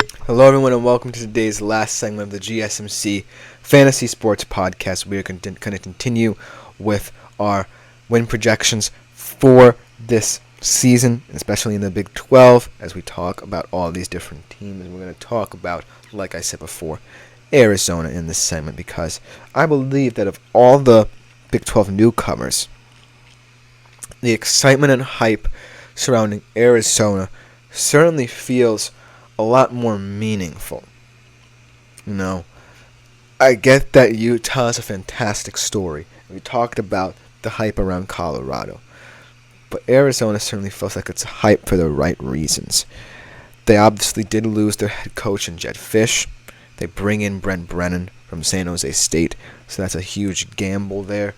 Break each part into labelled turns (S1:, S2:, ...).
S1: Hello, everyone, and welcome to today's last segment of the GSMC Fantasy Sports Podcast. We are going to continue with our win projections for this season, especially in the Big 12, as we talk about all these different teams. We're going to talk about, like I said before, Arizona in this segment, because I believe that of all the Big 12 newcomers, the excitement and hype surrounding Arizona certainly feels a lot more meaningful. I get that Utah is a fantastic story. We talked about the hype around Colorado. But Arizona certainly feels like it's hype for the right reasons. They obviously did lose their head coach in Jed Fish. They bring in Brent Brennan from San Jose State, so that's a huge gamble there.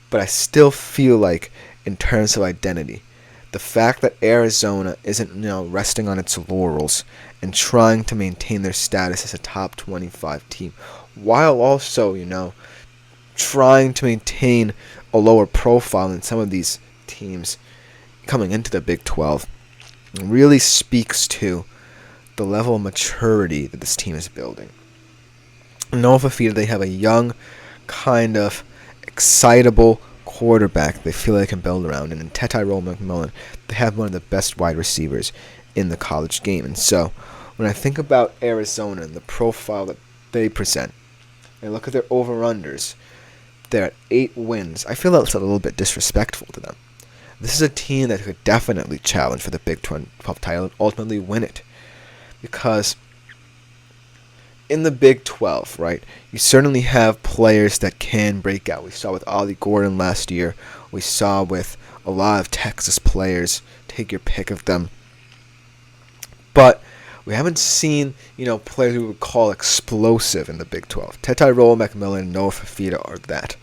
S1: But I still feel like, in terms of identity, the fact that Arizona isn't, resting on its laurels and trying to maintain their status as a top 25 team, while also, trying to maintain a lower profile than some of these teams coming into the Big 12, really speaks to the level of maturity that this team is building. Noah Fafita, they have a young, kind of excitable quarterback they feel they can build around, and in Tyrone McMillan, they have one of the best wide receivers in the college game. And so, when I think about Arizona and the profile that they present, and look at their over-unders, they're at 8 wins. I feel that's a little bit disrespectful to them. This is a team that could definitely challenge for the Big 12 title and ultimately win it. Because in the Big 12, right, you certainly have players that can break out. We saw with Ollie Gordon last year. We saw with a lot of Texas players. Take your pick of them. But we haven't seen, players we would call explosive in the Big 12. Tyrone McMillan and Noah Fafita are that.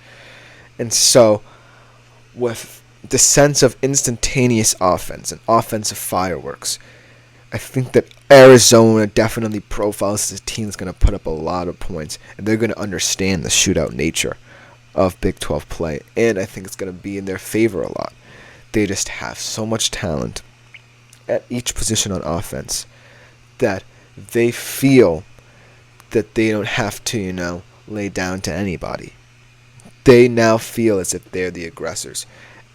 S1: And so, with the sense of instantaneous offense and offensive fireworks, I think that Arizona definitely profiles as a team that's going to put up a lot of points, and they're going to understand the shootout nature of Big 12 play, and I think it's going to be in their favor a lot. They just have so much talent at each position on offense that they feel that they don't have to, lay down to anybody. They now feel as if they're the aggressors,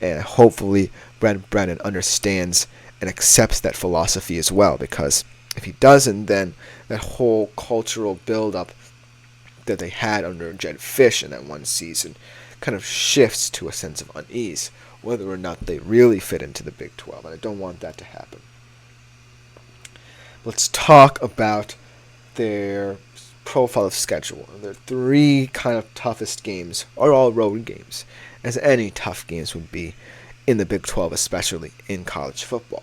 S1: and hopefully Brent Brennan understands and accepts that philosophy as well, because if he doesn't, then that whole cultural build-up that they had under Jed Fish in that one season kind of shifts to a sense of unease, whether or not they really fit into the Big 12, and I don't want that to happen. Let's talk about their profile of schedule. Their 3 kind of toughest games are all road games, as any tough games would be in the Big 12, especially in college football.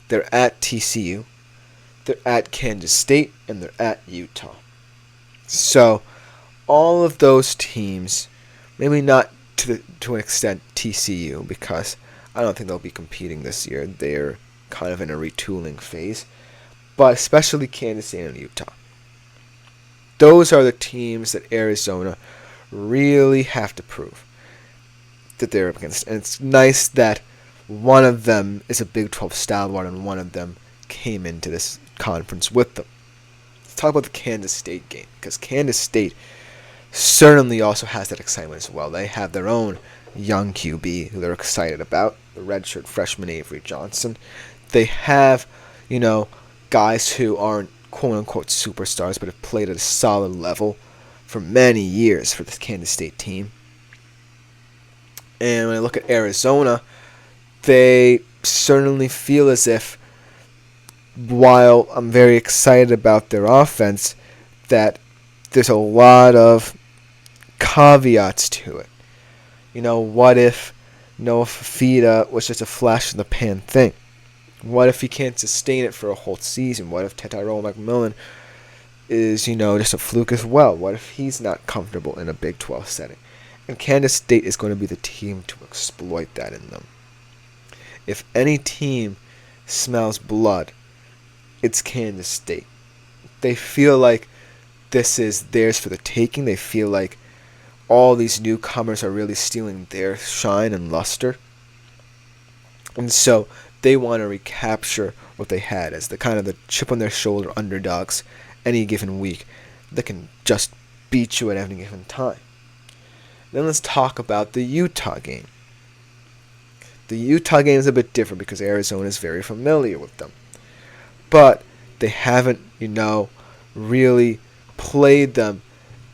S1: They're at TCU, they're at Kansas State, and they're at Utah. So, all of those teams, maybe not to an extent TCU, because I don't think they'll be competing this year. They're kind of in a retooling phase. But especially Kansas State and Utah. Those are the teams that Arizona really have to prove that they're up against. And it's nice that one of them is a Big 12 stalwart and one of them came into this conference with them. Let's talk about the Kansas State game, because Kansas State certainly also has that excitement as well. They have their own young QB who they're excited about, the redshirt freshman Avery Johnson. They have, guys who aren't quote-unquote superstars but have played at a solid level for many years for this Kansas State team. And when I look at Arizona, they certainly feel as if, while I'm very excited about their offense, that there's a lot of caveats to it. What if Noah Fafita was just a flash-in-the-pan thing? What if he can't sustain it for a whole season? What if Tyrone McMillan is, just a fluke as well? What if he's not comfortable in a Big 12 setting? And Kansas State is going to be the team to exploit that in them. If any team smells blood, it's Kansas State. They feel like this is theirs for the taking. They feel like all these newcomers are really stealing their shine and luster. And so they want to recapture what they had as the kind of the chip on their shoulder underdogs any given week that can just beat you at any given time. Then let's talk about the Utah game. The Utah game is a bit different because Arizona is very familiar with them. But they haven't, really played them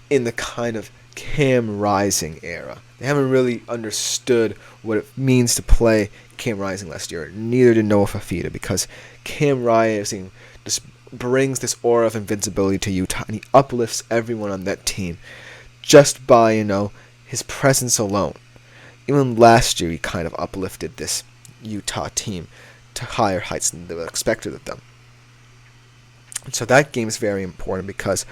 S1: in the kind of Cam Rising era. They haven't really understood what it means to play Cam Rising last year. Neither did Noah Fafita, because Cam Rising just brings this aura of invincibility to Utah, and he uplifts everyone on that team just by, his presence alone. Even last year, he kind of uplifted this Utah team to higher heights than they were expected of them. And so that game is very important because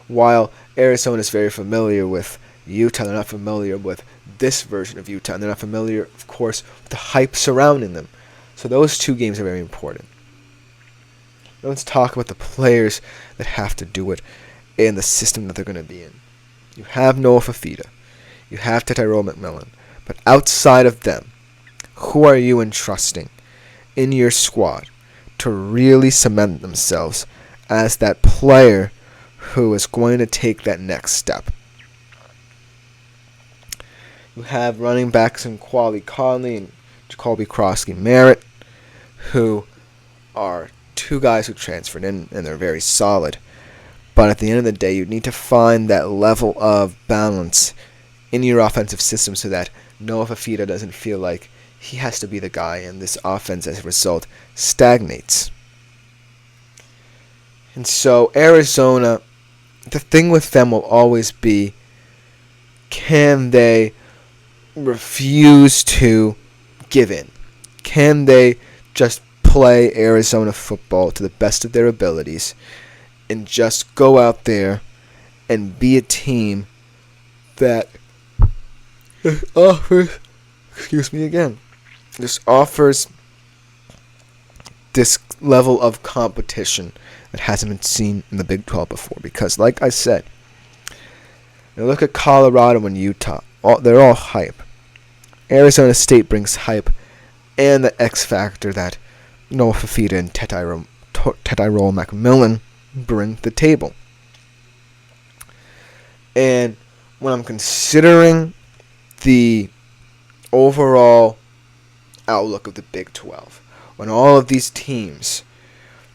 S1: while Arizona is very familiar with Utah, they're not familiar with this version of Utah, and they're not familiar, of course, with the hype surrounding them. So those two games are very important. Now let's talk about the players that have to do it in the system that they're going to be in. You have Noah Fafita. You have Tyrone McMillan. But outside of them, who are you entrusting in your squad to really cement themselves as that player who is going to take that next step? You have running backs in Quali Conley and Jacoby Crosby-Merritt, who are two guys who transferred in, and they're very solid. But at the end of the day, you need to find that level of balance in your offensive system so that Noah Fafita doesn't feel like he has to be the guy, and this offense, as a result, stagnates. And so Arizona, the thing with them will always be, can they refuse to give in? Can they just play Arizona football to the best of their abilities and just go out there and be a team that offers, just offers this level of competition that hasn't been seen in the Big 12 before? Because, like I said, look at Colorado and Utah. They're all hype. Arizona State brings hype and the X factor that Noah Fafita and Tyrone McMillan bring to the table. And when I'm considering the overall outlook of the Big 12, when all of these teams,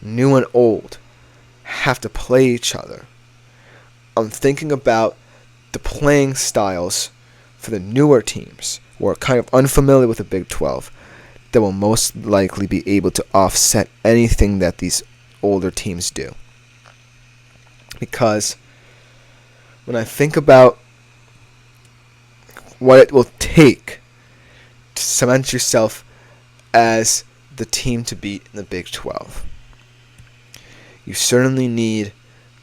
S1: new and old, have to play each other, I'm thinking about the playing styles for the newer teams who are kind of unfamiliar with the Big 12 that will most likely be able to offset anything that these older teams do. Because when I think about what it will take to cement yourself as the team to beat in the Big 12, you certainly need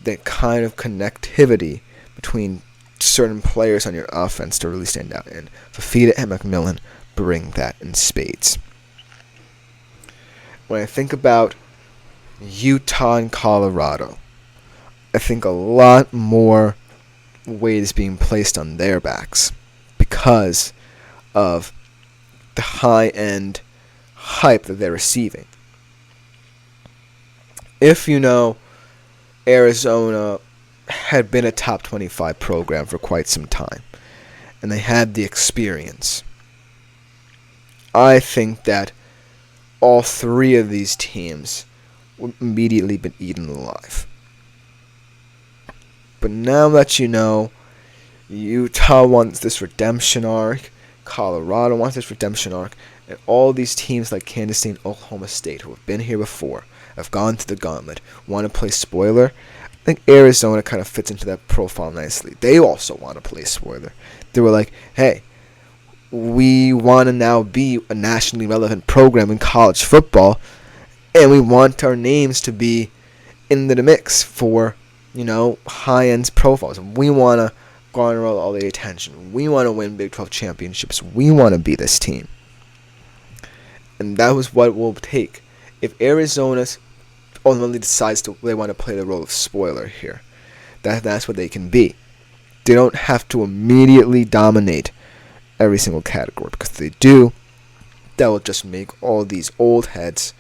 S1: that kind of connectivity between certain players on your offense to really stand out. And Fafita and McMillan bring that in spades. When I think about Utah and Colorado, I think a lot more weight is being placed on their backs because of the high-end hype that they're receiving. If Arizona had been a top 25 program for quite some time, and they had the experience, I think that all three of these teams would immediately been eaten alive. But now that Utah wants this redemption arc, Colorado wants this redemption arc, and all these teams like Kansas State and Oklahoma State who have been here before, have gone through the gauntlet, want to play spoiler, I think Arizona kind of fits into that profile nicely. They also want to play spoiler. They were like, hey, we want to now be a nationally relevant program in college football, and we want our names to be in the mix for, high-end profiles. We want to garner all the attention. We want to win Big 12 championships. We want to be this team. And that was what it will take. If Arizona ultimately decides they want to play the role of spoiler here, that's what they can be. They don't have to immediately dominate every single category, because if they do, that will just make all these old heads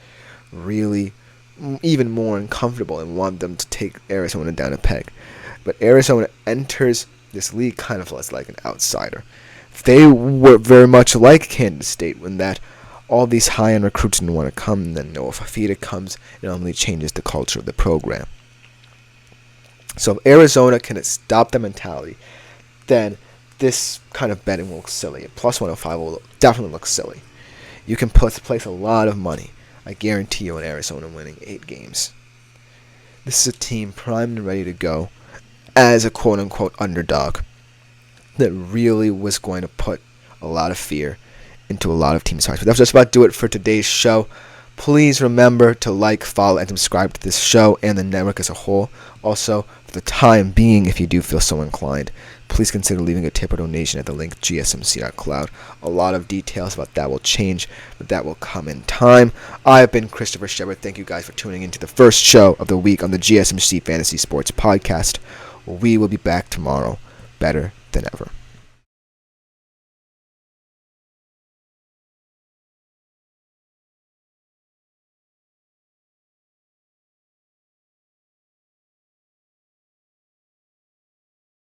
S1: really even more uncomfortable and want them to take Arizona down a peg. But Arizona enters this league kind of as like an outsider. They were very much like Kansas State when that all these high-end recruits didn't want to come, and then Noah Fafita comes and only changes the culture of the program. So if Arizona can stop the mentality, then this kind of betting will look silly. Plus 105 will definitely look silly. You can place a lot of money. I guarantee you on Arizona winning 8 games. This is a team primed and ready to go as a quote-unquote underdog that really was going to put a lot of fear into a lot of teams' hearts. But that's just about to do it for today's show. Please remember to like, follow, and subscribe to this show and the network as a whole. Also, for the time being, if you do feel so inclined, please consider leaving a tip or donation at the link gsmc.cloud. A lot of details about that will change, but that will come in time. I have been Christopher Shepard. Thank you guys for tuning into the first show of the week on the GSMC Fantasy Sports Podcast. We will be back tomorrow, better than ever.